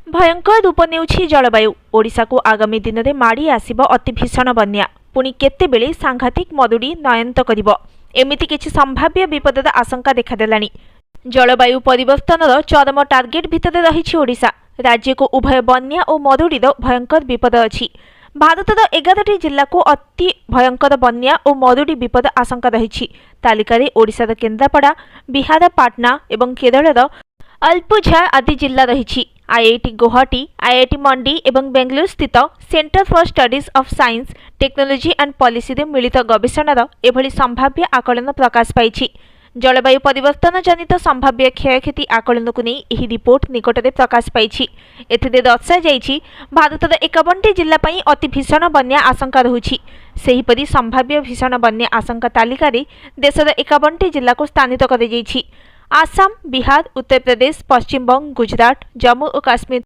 भयंकर रूप नेउछि जलवायु। ओडिशा को आगामी दिन में माड़ी आसिब अति भीषण बन्या। पुणी केतेबेले सांघातिक मरुड़ी नयंत करिब। एमिति किछि संभाव्य विपदर आशंका देखादेलानी। जलवायु परिवर्तनर चरम टार्गेट भितर रहिछि ओडिशा। राज्य को उभय बन्या और मरुड़ीर भयंकर विपद अछि। भारतर 11टी जिला को अति भयंकर बन्या और मरुड़ी विपद आशंका रही। तालिकार ओडिशार केन्द्रापड़ा, बिहार पाटना और केरलर अल्पुझा आदि जिला रही। आईआईटी गुवाहाटी, आईआईटी मंडी और बेंगलुरु स्थित centre for studies of science, technology and policy रे मिलित गवेषणार एभली संभाव्य आकलन प्रकाश पाई। जलवायु परिवर्तन जनित संभाव्य क्षयक्षति आकलन को नहीं यह रिपोर्ट निकटने प्रकाश पाई। एथिरे दर्शाଯାଇଛି भारतर 51टी जिला पई अति भीषण बन्या आशंका रहुछि। सेहिपरि संभाव्य भीषण बन्या आशंका तालिकार देशर 51टी जिला को स्थानित कर आसाम, बिहार, उत्तर प्रदेश, पश्चिम बंग, गुजरात, जम्मू और काश्मीर